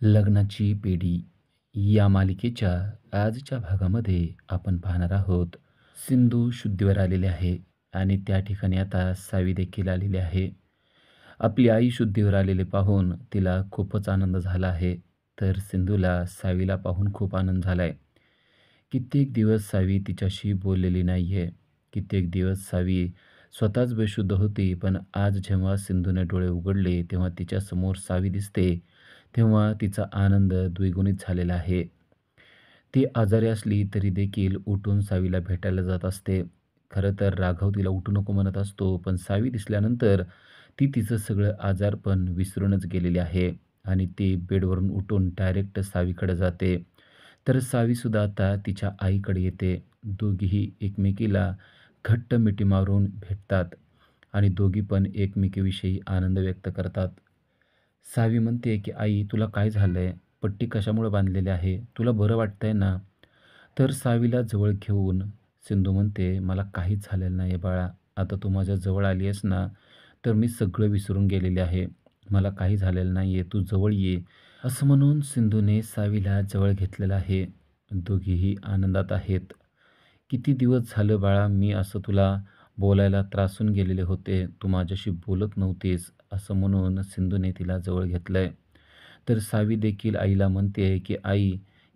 लग्नाची पेढी या मालिकेच्या आजच्या भागामध्ये आपण पाहणार आहोत. सिंधू शुद्धीवर आलेली आहे आणि त्या ठिकाणी आता सावी देखील आलेली आहे. आपली आई शुद्धीवर आलेले पाहून तिला खूपच आनंद झाला आहे. तर सिंधूला सावीला पाहून खूप आनंद झाला आहे. कित्येक दिवस सावी तिच्याशी बोललेली नाही आहे. कित्येक दिवस सावी स्वतःच बेशुद्ध होती. पण आज जेव्हा सिंधूने डोळे उघडले तेव्हा तिच्यासमोर सावी दिसते. तेव्हा तिचा आनंद द्विगुणित झालेला आहे. ती आजारी असली तरी देखील उठून सावीला भेटायला जात असते. खरं तर राघव तिला उठू नको म्हणत असतो, पण सावी दिसल्यानंतर ती तिचं सगळं आजारपण विसरूनच गेलेली आहे आणि ती बेडवरून उठून डायरेक्ट सावीकडे जाते. तर सावीसुद्धा आता तिच्या आईकडे येते. दोघीही एकमेकीला घट्ट मिठी मारून भेटतात आणि दोघी पण एकमेकीविषयी आनंद व्यक्त करतात. सावी म्हणते, की "आई तुला काय झालंय? पट्टी कशामुळे बांधलेली आहे? तुला बरं वाटतंय ना?" तर सावीला जवळ घेऊन सिंधू म्हणते, "मला काहीच झालेलं नाही आहे बाळा. आता तू माझ्या जवळ आली आहेस ना, तर मी सगळं विसरून गेलेले आहे. मला काही झालेलं नाही आहे. तू जवळ ये." असं म्हणून सिंधूने सावीला जवळ घेतलेलं आहे. दोघीही आनंदात आहेत. "किती दिवस झालं बाळा मी असं तुला बोलायला त्रासून गेलेले होते. तू माझ्याशी बोलत नव्हतीस." असं म्हणून सिंधूने तिला जवळ घेतलंय. तर सावी देखील आईला म्हणते, की "आई,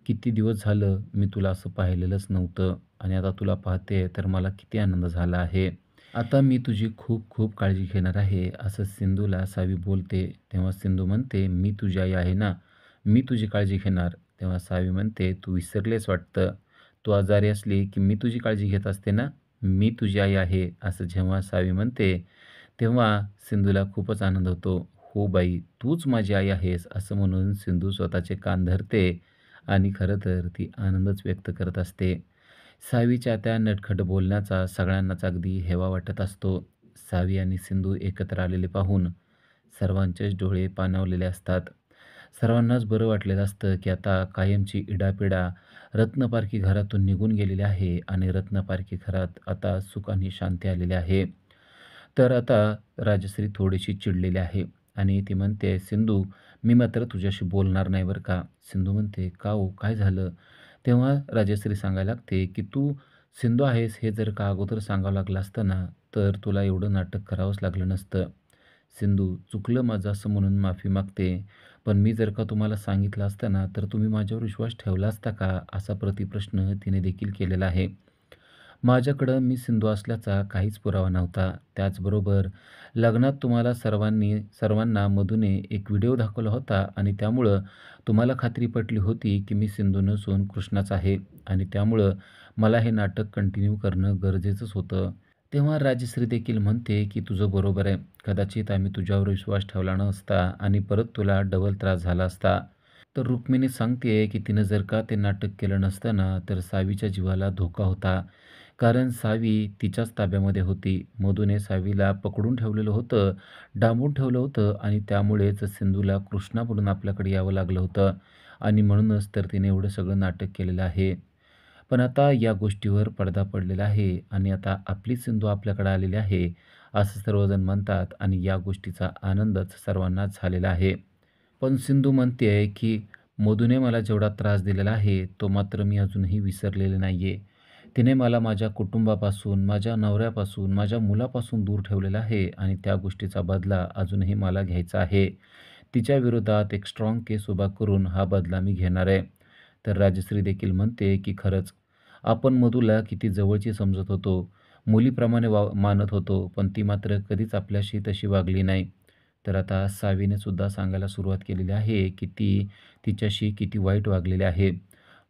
किती दिवस झालं मी तुला असं पाहिलेलंच नव्हतं आणि आता तुला पाहते तर मला किती आनंद झाला आहे. आता मी तुझी खूप खूप काळजी घेणार आहे." असं सिंधूला सावी बोलते. तेव्हा सिंधू म्हणते, "मी तुझी आई आहे ना, मी तुझी काळजी घेणार." तेव्हा सावी म्हणते, "तू विसरलेस वाटतं. तू आजारी असली की मी तुझी काळजी घेत असते ना, मी तुझी आई आहे." असं जेव्हा सावी म्हणते, तेव्हा सिंधूला खूपच आनंद होतो. "हो बाई, तूच माझी आई आहेस." असं म्हणून सिंधू स्वतःचे कान धरते आणि खरं तर ती आनंदच व्यक्त करत असते. सावीच्या त्या नटखट बोलण्याचा सगळ्यांनाच अगदी हेवा वाटत असतो. सावी आणि सिंधू एकत्र आलेले पाहून सर्वांचेच डोळे पाणावलेले असतात. सर्वांनाच बरं वाटलेलं असतं, की आता कायमची इडापिडा रत्नपारखी घरातून निघून गेलेली आहे आणि रत्नपारखी घरात आता सुख आणि शांती आलेली आहे. तर आता राजश्री थोडीशी चिडलेली आहे आणि ती म्हणते, "सिंधू, मी मात्र तुझ्याशी बोलणार नाही बरं का." सिंधू म्हणते, "का हो, काय झालं?" तेव्हा राजश्री सांगायला लागते, की "तू सिंधू आहेस हे जर का अगोदर सांगावं लागलं असतं ना, तर तुला एवढं नाटक करावंच लागलं नसतं. सिंधू, चुकलं माझं असं म्हणून माफी मागते. पण मी जर का तुम्हाला सांगितलं असतं ना, तर तुम्ही माझ्यावर विश्वास ठेवला असता का?" असा प्रतिप्रश्न तिने देखील केलेला आहे. माझ्याकडं मी सिंधू असल्याचा काहीच पुरावा नव्हता. त्याचबरोबर लग्नात तुम्हाला सर्वांना मधूने एक व्हिडिओ दाखवला होता आणि त्यामुळं तुम्हाला खात्री पटली होती, की मी सिंधू नसून कृष्णाच आहे आणि त्यामुळं मला हे नाटक कंटिन्यू करणं गरजेचंच होतं. तेव्हा राजश्री देखील म्हणते, की "तुझं बरोबर आहे. कदाचित आम्ही तुझ्यावर विश्वास ठेवला नसता आणि परत तुला डबल त्रास झाला असता." तर रुक्मिणी सांगते, की तिनं जर का ते नाटक केलं नसतं ना, तर सावीच्या जीवाला धोका होता. कारण सावी तिच्याच ताब्यामध्ये होती. मधूने सावीला पकडून ठेवलेलं होतं, डांबून ठेवलं होतं आणि त्यामुळेच सिंधूला कृष्णाकडून आपल्याकडे यावं लागलं होतं आणि म्हणूनच तर तिने एवढं सगळं नाटक केलेलं आहे. पण आता या गोष्टीवर पडदा पडलेला आहे आणि आता आपली सिंधू आपल्याकडे आलेली आहे, असं सर्वजण म्हणतात आणि या गोष्टीचा आनंदच सर्वांनाच झालेला आहे. पण सिंधू म्हणते की मधूने मला जेवढा त्रास दिलेला आहे, तो मात्र मी अजूनही विसरलेला नाही आहे. तिने मला माझ्या कुटुंबापासून, माझ्या नवऱ्यापासून, माझ्या मुलापासून दूर ठेवलेलं आहे आणि त्या गोष्टीचा बदला अजूनही मला घ्यायचा आहे. तिच्या विरोधात एक स्ट्राँग केस उभा करून हा बदला मी घेणार आहे. तर राजश्री देखील म्हणते की खरंच आपण मधूला किती जवळची समजत होतो, मुलीप्रमाणे मानत होतो, पण ती मात्र कधीच आपल्याशी तशी वागली नाही. तर आता सावीने सुद्धा सांगायला सुरुवात केलेली आहे, की ती तिच्याशी किती वाईट वागलेली आहे.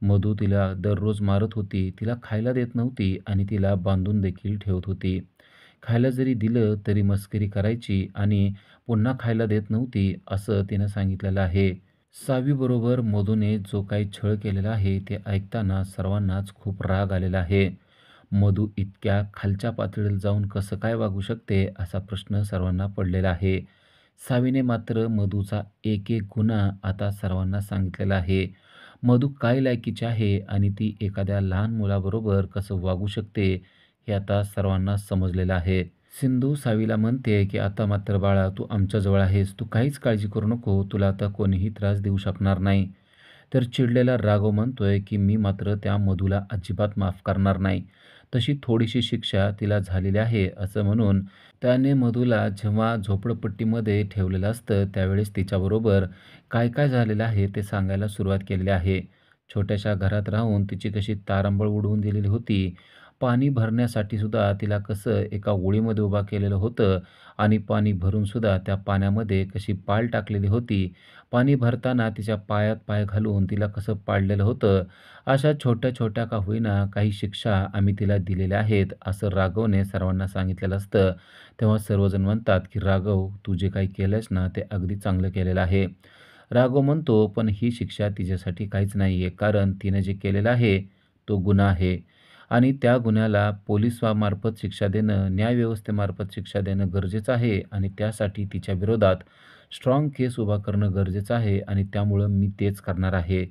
मधू तिला दररोज मारत होती, तिला खायला देत नव्हती आणि तिला बांधून देखील ठेवत होती. खायला जरी दिलं तरी मस्करी करायची आणि पुन्हा खायला देत नव्हती, असं तिनं सांगितलेलं आहे. सावीबरोबर मधूने जो काही छळ केलेला आहे, ते ऐकताना सर्वांनाच खूप राग आलेला आहे. मधू इतक्या खालच्या पातळीला जाऊन कसं काय वागू शकते, असा प्रश्न सर्वांना पडलेला आहे. सावीने मात्र मधूचा एक-एक गुन्हा आता सर्वांना सांगितलेला आहे. मधू काय लायकीची आहे आणि ती एखाद्या लहान मुलाबरोबर कसं वागू शकते, हे आता सर्वांना समजलेलं आहे. सिंधू सावीला म्हणते, की "आता मात्र बाळा तू आमच्याजवळ आहेस. तू काहीच काळजी करू नको. तुला आता कोणीही त्रास देऊ शकणार नाही." तर चिडलेला राघव म्हणतोय, की "मी मात्र त्या मधूला अजिबात माफ करणार नाही. तशी थोडीशी शिक्षा तिला झालेली आहे." असं म्हणून त्याने मधूला जेव्हा झोपडपट्टीमध्ये ठेवलेलं असतं, त्यावेळेस तिच्याबरोबर काय-काय झालेलं आहे ते सांगायला सुरुवात केलेली आहे. छोट्याशा घरात राहून तिची कशी तारांबळ उडवून दिलेली होती. पाणी भरण्यासाठी सुद्धा तिला कसं एका होळीमध्ये उभा केलेलं होतं आणि पाणी भरूनसुद्धा त्या पाण्यामध्ये कशी पाल टाकलेली होती. पाणी भरताना तिच्या पायात पाय घालून तिला कसं पाडलेलं होतं. अशा छोट्या-छोट्या का होईना काही शिक्षा आम्ही तिला दिलेल्या आहेत, असं राघवने सर्वांना सांगितलेलं असतं. तेव्हा सर्वजण म्हणतात, की "राघव, तू जे काही केलंस ना, ते अगदी चांगलं केलेलं आहे." राघव म्हणतो, "पण ही शिक्षा तिच्यासाठी काहीच नाहीये, कारण तिने जे केलेलं आहे, तो गुन्हा आहे आणि त्या गुन्ह्याला पोलिसामार्फत शिक्षा देणं, न्यायव्यवस्थेमार्फत शिक्षा देणं गरजेचं आहे आणि त्यासाठी तिच्या विरोधात स्ट्राँग केस उभा करणं गरजेचं आहे आणि त्यामुळं मी तेच करणार आहे.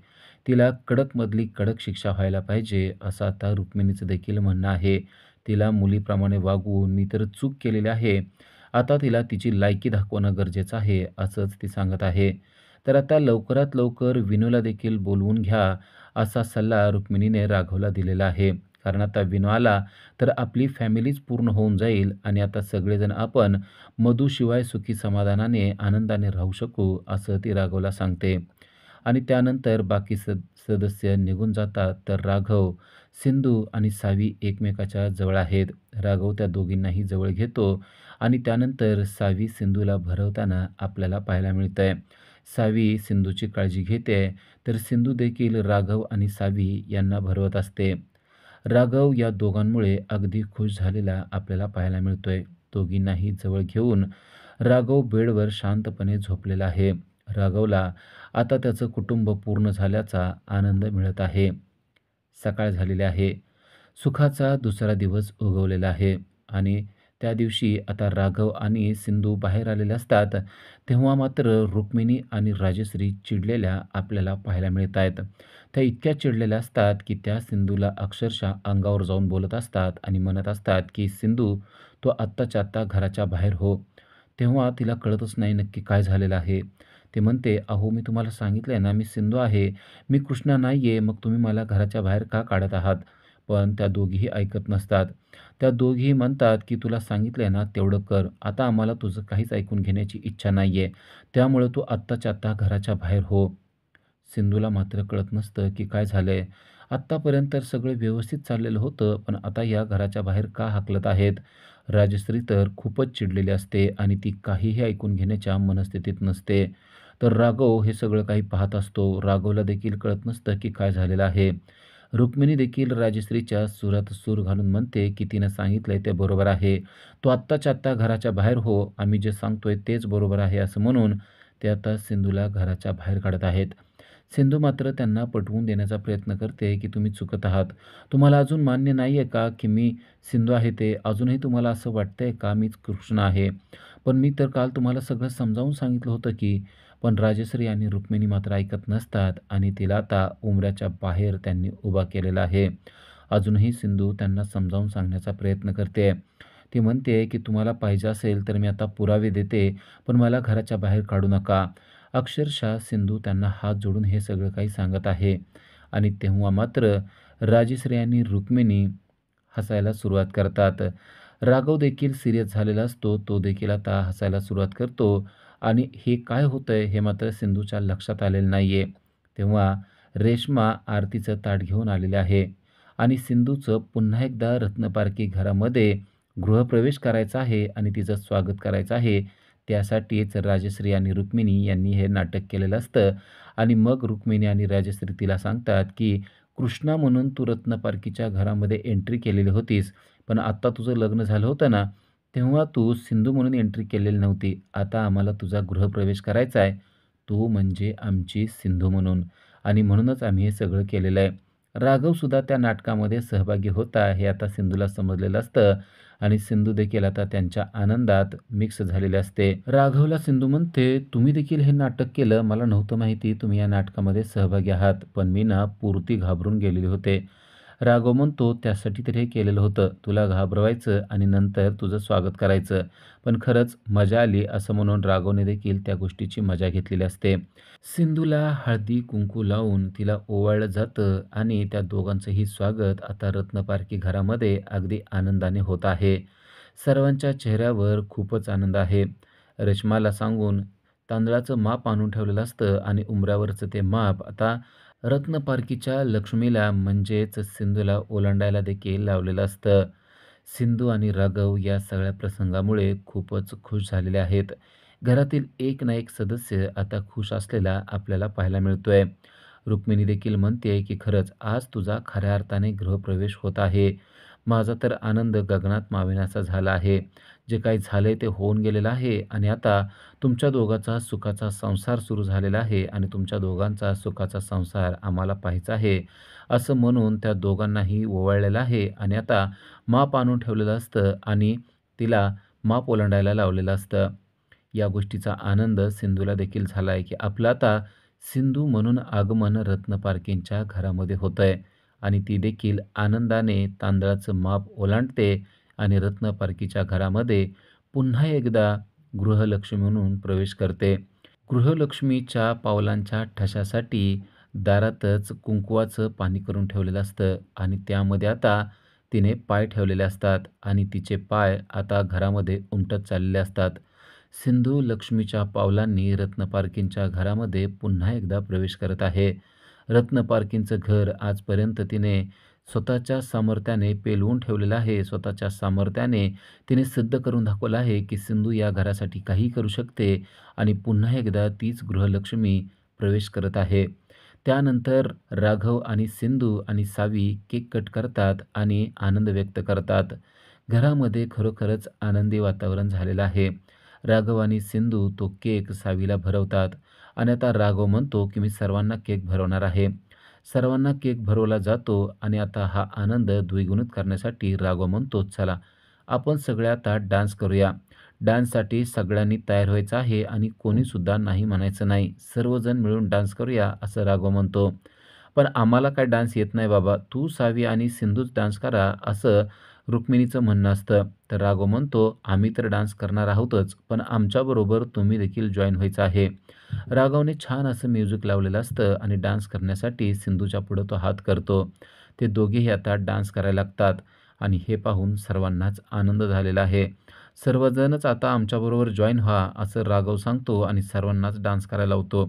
तिला कडकमधली कडक शिक्षा व्हायला पाहिजे, असं आता रुक्मिणीचं देखील म्हणणं आहे. तिला मुलीप्रमाणे वागवून मी तर चूक केलेली आहे. आता तिला तिची लायकी दाखवणं गरजेचं आहे, असंच ती सांगत आहे. तर आता लवकरात लवकर विनूला देखील बोलवून घ्या, असा सल्ला रुक्मिणीने राघवला दिलेला आहे. कारण आता विनू आला तर आपली फॅमिलीच पूर्ण होऊन जाईल आणि आता सगळेजण आपण मधूशिवाय सुखी समाधानाने, आनंदाने राहू शकू, असं ती राघवला सांगते. आणि त्यानंतर बाकी सदस्य निघून जातात. तर राघव, सिंधू आणि सावी एकमेकाच्या जवळ आहेत. राघव त्या दोघींनाही जवळ घेतो आणि त्यानंतर सावी सिंधूला भरवताना आपल्याला पाहायला मिळतंय. सावी सिंधूची काळजी घेते, तर सिंधू देखील राघव आणि सावी यांना भरवत असते. राघव या दोघांमुळे अगदी खुश झालेला आपल्याला पाहायला मिळतोय. दोघींनाही जवळ घेऊन राघव बेडवर शांतपणे झोपलेला आहे. राघवला आता त्याचं कुटुंब पूर्ण झाल्याचा आनंद मिळत आहे. सकाळ झालेली आहे. सुखाचा दुसरा दिवस उगवलेला आहे आणि त्या दिवशी आता राघव आणि सिंधू बाहेर आलेले असतात. तेव्हा मात्र रुक्मिणी आणि राजश्री चिडलेल्या आपल्याला पाहायला मिळत आहेत. त्या इतक्या चिडलेल्या असतात, की त्या सिंधूला अक्षरशः अंगावर जाऊन बोलत असतात आणि म्हणत असतात, की "सिंधू, तू आत्ताच्या आत्ता घराच्या बाहेर हो." तेव्हा तिला कळतच नाही नक्की काय झालेलं आहे. ती म्हणते, "अहो, मी तुम्हाला सांगितलंय ना, मी सिंधू आहे. मी कृष्णा नाही आहे. मग तुम्ही मला घराच्या बाहेर का काढत आहात?" पण त्या दोघीही ऐकत नसतात. त्या दोघीही म्हणतात, की "तुला सांगितलंय ना, तेवढं कर. आता आम्हाला तुझं काहीच ऐकून घेण्याची इच्छा नाहीये. त्यामुळे तू आत्ताच्या आत्ता घराच्या बाहेर हो." सिंधूला मात्र कळत नसतं, की काय झालंय. आत्तापर्यंत तर सगळं व्यवस्थित चाललेलं होतं, पण आता या घराच्या बाहेर का हाकलत आहेत? राजश्री तर खूपच चिडलेली असते आणि ती काहीही ऐकून घेण्याच्या मनस्थितीत नसते. तर राघव हे सगळं काही पाहत असतो. राघवला देखील कळत नसतं, की काय झालेलं आहे. रुक्मिणी देखील राजश्रीच्या सुरात सूर घालून म्हणते, की "तिनं सांगितलंय ते बरोबर आहे. तू आत्ताच्या आत्ता घराच्या बाहेर हो. आम्ही जे सांगतोय तेच बरोबर आहे." असं म्हणून ते आता सिंधूला घराच्या बाहेर काढत आहेत. सिंधू मात्र त्यांना पटवून देण्याचा प्रयत्न करते, की "तुम्ही चुकत आहात. तुम्हाला अजून मान्य नाही आहे का, की मी सिंधू आहे ते? अजूनही तुम्हाला असं वाटतंय का मीच कृष्ण आहे? पण मी तर काल तुम्हाला सगळं समजावून सांगितलं होतं की." पण राजश्री आणि रुक्मिणी मात्र ऐकत नसतात आणि तिला आता उंबऱ्याच्या बाहेर त्यांनी उभा केलेला आहे. अजूनही सिंधू त्यांना समजावून सांगण्याचा प्रयत्न करते. ती म्हणते, की "तुम्हाला पाहिजे असेल तर मी आता पुरावे देते, पण मला घराच्या बाहेर काढू नका." अक्षरशः सिंधू त्यांना हात जोडून हे सगळं काही सांगत आहे आणि तेव्हा मात्र राजश्री आणि रुक्मिणी हसायला सुरुवात करतात. राघव देखील सीरियस झालेला असतो. तो देखील आता हसायला सुरुवात करतो आणि हे काय होतंय हे मात्र सिंधूच्या लक्षात आलेलं नाहीये. तेव्हा रेश्मा आरतीचं ताट घेऊन आलेले आहे आणि सिंधूचं पुन्हा एकदा रत्नपारखी घरामध्ये गृहप्रवेश करायचा आहे आणि तिचं स्वागत करायचं आहे. त्यासाठीच राजश्री आणि रुक्मिणी यांनी हे नाटक केलेलं असतं आणि मग रुक्मिणी आणि राजश्री तिला सांगतात, की "कृष्णा म्हणून तू रत्नपारखीच्या घरामध्ये एंट्री केलेली होतीस, पण आत्ता तुझं लग्न झालं होतं ना, तेव्हा तू सिंधू म्हणून एंट्री केलेली नव्हती. आता आम्हाला तुझा गृहप्रवेश करायचा आहे. तू म्हणजे आमची सिंधू म्हणून आणि म्हणूनच आम्ही हे सगळं केलेलं आहे." राघवसुद्धा त्या नाटकामध्ये सहभागी होता हे आता सिंधूला समजलेलं असतं आणि सिंधू देखील आता त्यांच्या आनंदात मिक्स झालेले असते. राघवला सिंधू म्हणते, "तुम्ही देखील हे नाटक केलं. मला नव्हतं माहिती तुम्ही या नाटकामध्ये सहभागी आहात. पण मी ना पुरती घाबरून गेलेले होते." राघव म्हणतो, "त्यासाठी तर हे केलेलं होतं, तुला घाबरवायचं आणि नंतर तुझं स्वागत करायचं. पण खरंच मजा आली." असं म्हणून राघवने देखील त्या गोष्टीची मजा घेतलेली असते. सिंधूला हळदी-कुंकू लावून तिला ओवाळलं जातं आणि त्या दोघांचंही स्वागत आता रत्नपारखी घरामध्ये अगदी आनंदाने होत आहे. सर्वांच्या चेहऱ्यावर खूपच आनंद आहे. रेश्माला सांगून तांदळाचं माप आणून ठेवलेलं असतं आणि उंबऱ्यावरचं ते माप आता रत्नपारखीच्या लक्ष्मीला म्हणजेच सिंधूला ओलांडायला देखील लावलेलं असतं. सिंधू आणि राघव या सगळ्या प्रसंगामुळे खूपच खुश झालेले आहेत. घरातील एक ना एक सदस्य आता खुश असलेला आपल्याला पाहायला मिळतोय. रुक्मिणी देखील म्हणते, की "खरंच आज तुझा खऱ्या अर्थाने गृहप्रवेश होत आहे. माझा तर आनंद गगनात मावेनासा झाला आहे. जे काही झालंय ते होऊन गेलेलं आहे आणि आता तुमच्या दोघांचा सुखाचा संसार सुरू झालेला आहे आणि तुमच्या दोघांचा सुखाचा संसार आम्हाला पाहायचा आहे." असं म्हणून त्या दोघांनाही ओवाळलेलं आहे आणि आता माप आणून ठेवलेलं असतं आणि तिला माप ओलांडायला लावलेलं असतं. या गोष्टीचा आनंद सिंधूला देखील झाला आहे, की आपलं आता सिंधू म्हणून आगमन रत्नपारखींच्या घरामध्ये होतंय आणि ती देखील आनंदाने तांदळाचं माप ओलांडते आणि रत्नपारखीच्या घरामध्ये पुन्हा एकदा गृहलक्ष्मी म्हणून प्रवेश करते. गृहलक्ष्मीच्या पावलांच्या ठशासाठी दारातच कुंकवाचं पाणी करून ठेवलेलं असतं आणि त्यामध्ये आता तिने पाय ठेवलेले असतात आणि तिचे पाय आता घरामध्ये उमटत चाललेले असतात. सिंधू लक्ष्मीच्या पावलांनी रत्नपारखींच्या घरामध्ये पुन्हा एकदा प्रवेश करत आहे. रत्नपारखींचं घर आजपर्यंत तिने स्वतःच्या सामर्थ्याने पेलवून ठेवलेलं आहे. स्वतःच्या सामर्थ्याने तिने सिद्ध करून दाखवलं आहे, की सिंधू या घरासाठी काहीही करू शकते आणि पुन्हा एकदा तीच गृहलक्ष्मी प्रवेश करत आहे. त्यानंतर राघव आणि सिंधू आणि सावी केक कट करतात आणि आनंद व्यक्त करतात. घरामध्ये खरोखरच आनंदी वातावरण झालेलं आहे. राघव आणि सिंधू तो केक सावीला भरवतात आणि आता राघव म्हणतो, की "मी सर्वांना केक भरवणार आहे." सर्वांना केक भरवला जातो आणि आता हा आनंद द्विगुणित करण्यासाठी राघव म्हणतो, "चला, आपण सगळे आता डान्स करूया." डान्ससाठी सगळ्यांनी तयार व्हायचं आहे आणि कोणीसुद्धा नाही म्हणायचं नाही. सर्वजण मिळून डान्स करूया, असं राघव म्हणतो. "पण आम्हाला काय डान्स येत नाही बाबा. तू, सावी आणि सिंधूच डान्स करा," असं रुक्मिणीचं म्हणणं असतं. तर राघव म्हणतो, "आम्ही तर डान्स करणार आहोतच, पण आमच्याबरोबर तुम्ही देखील जॉइन व्हायचं आहे." राघवने छान असं म्युझिक लावलेलं असतं आणि डान्स करण्यासाठी सिंधूच्या पुढं तो हात करतो. ते दोघेही आता डान्स करायला लागतात आणि हे पाहून सर्वांनाच आनंद झालेला आहे. सर्वजणच आता आमच्याबरोबर जॉइन व्हा, असं राघव सांगतो आणि सर्वांनाच डान्स करायला लावतो.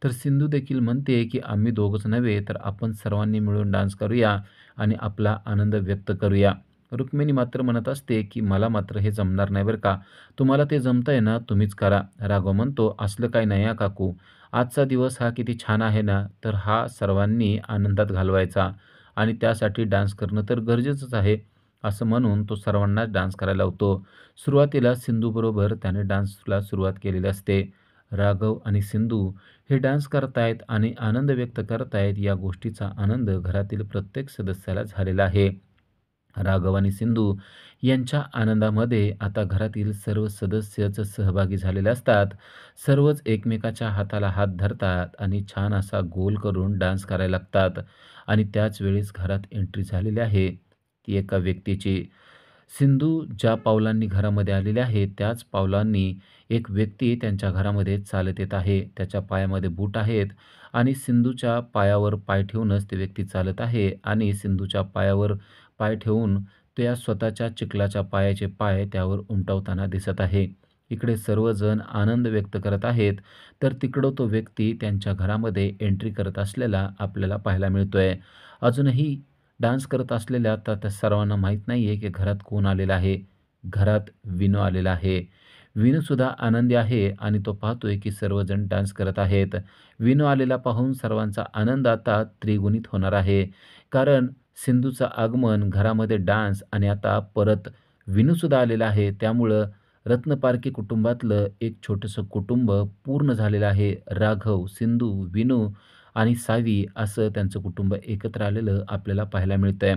तर सिंधू देखील म्हणते, की "आम्ही दोघंच नव्हे, तर आपण सर्वांनी मिळून डान्स करूया आणि आपला आनंद व्यक्त करूया." रुक्मिणी मात्र म्हणत असते, की "मला मात्र हे जमणार नाही बरं का. तुम्हाला ते जमतंय ना, तुम्हीच करा." राघव म्हणतो, "असलं काही नाही हां काकू. आजचा दिवस हा किती छान आहे ना, तर हा सर्वांनी आनंदात घालवायचा आणि त्यासाठी डान्स करणं तर गरजेचंच आहे." असं म्हणून तो सर्वांनाच डान्स करायला लावतो. सुरुवातीला सिंधूबरोबर त्याने डान्सला सुरुवात केलेली असते. राघव आणि सिंधू हे डान्स करतायत आणि आनंद व्यक्त करतायत. या गोष्टीचा आनंद घरातील प्रत्येक सदस्याला झालेला आहे. राघव आणि सिंधू यांच्या आनंदामध्ये आता घरातील सर्व सदस्यच सहभागी झालेले असतात. सर्वच एकमेकाच्या हाताला हात धरतात आणि छान असा गोल करून डान्स करायला लागतात आणि त्याच वेळेस घरात एंट्री झालेली आहे ती एका व्यक्तीची. सिंधू ज्या पावलांनी घरामध्ये आलेली आहे, त्याच पावलांनी एक व्यक्ती त्यांच्या घरामध्ये चालत येत आहे. त्याच्या पायामध्ये बूट आहेत आणि सिंधूच्या पायावर पाय ठेवूनच ती व्यक्ती चालत आहे आणि सिंधूच्या पायावर पाय ठेवून त्या स्वतःच्या चिखलाच्या पायाचे पाय त्यावर उमटवताना दिसत आहे. इकडे सर्वजण आनंद व्यक्त करत आहेत, तर तिकडं तो व्यक्ती त्यांच्या घरामध्ये एंट्री करत असलेला आपल्याला पाहायला मिळतोय. अजूनही डान्स करत असलेल्या आता त्या सर्वांना माहीत नाही आहे, की घरात कोण आलेलं आहे. घरात विनू आलेला आहे. विनूसुद्धा आनंदी आहे आणि तो पाहतोय, की सर्वजण डान्स करत आहेत. विनू आलेला पाहून सर्वांचा आनंद आता त्रिगुणित होणार आहे. कारण सिंधूचं आगमन, घरामध्ये डान्स आणि आता परत विनूसुद्धा आलेला आहे. त्यामुळं रत्नपारखी कुटुंबातलं एक छोटंसं कुटुंब पूर्ण झालेलं आहे. राघव, सिंधू, विनू आणि सावी असं त्यांचं कुटुंब एकत्र आलेलं आपल्याला पाहायला मिळतंय.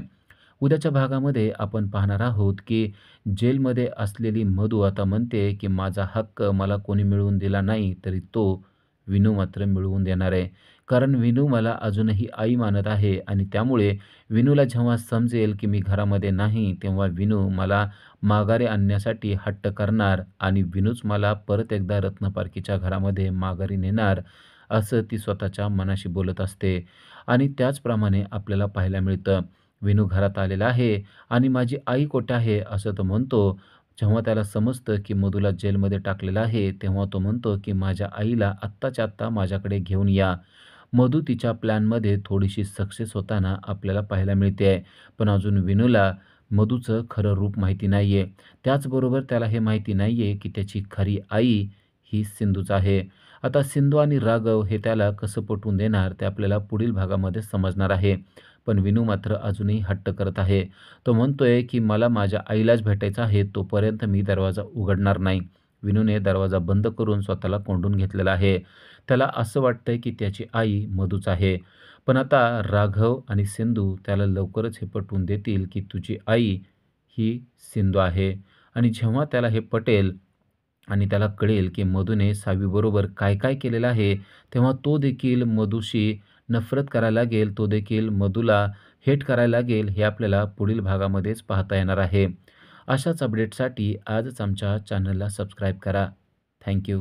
उद्याच्या भागामध्ये आपण पाहणार आहोत, की जेलमध्ये असलेली मधू आता म्हणते, की माझा हक्क मला कोणी मिळवून दिला नाही, तरी तो विनू मात्र मिळवून देणार आहे. कारण विनू मला अजूनही आई मानत आहे आणि त्यामुळे विनूला जेव्हा समजेल की मी घरामध्ये नाही, तेव्हा विनू मला माघारी आणण्यासाठी हट्ट करणार आणि विनूच मला परत एकदा रत्नपारखीच्या घरामध्ये माघारी नेणार, असं ती स्वतःच्या मनाशी बोलत असते. आणि त्याचप्रमाणे आपल्याला पाहायला मिळतं, विनू घरात आलेला आहे आणि माझी आई कुठे आहे, असं तो म्हणतो. जेव्हा त्याला समजतं की मधूला जेलमध्ये टाकलेलं आहे, तेव्हा तो म्हणतो की माझ्या आईला आत्ताच्या आत्ता माझ्याकडे घेऊन या. मधू तिच्या प्लॅनमध्ये थोडीशी सक्सेस होताना आपल्याला पाहायला मिळते आहे. पण अजून विनूला मधूचं खरं रूप माहिती नाही आहे. त्याचबरोबर त्याला हे माहिती नाही आहे की त्याची खरी आई ही सिंधूच आहे. आता सिंधू आणि राघव हे त्याला कसं पटवून देणार ते आपल्याला पुढील भागामध्ये समजणार आहे. पण विनू मात्र अजूनही हट्ट करत आहे. तो म्हणतोय की मला माझ्या आईलाच भेटायचं आहे, तोपर्यंत मी दरवाजा उघडणार नाही. विनूने दरवाजा बंद करून स्वतःला कोंडून घेतलेला आहे. त्याला असं वाटतंय की त्याची आई मधूच आहे. पण आता राघव आणि सिंधू त्याला लवकरच हे पटवून देतील की तुझी आई ही सिंधू आहे. आणि जेव्हा त्याला हे पटेल आणि त्याला कळेल की मधूने सावीबरोबर काय-काय केलेलं आहे, तेव्हा तो देखील मधूशी नफरत करायला लागेल, तो देखील मधूला हेट करायला लागेल, हे आपल्याला पुढील भागामध्येच पाहता येणार आहे. अशाच अपडेटसाठी आजच आमच्या चॅनलला सबस्क्राईब करा. थँक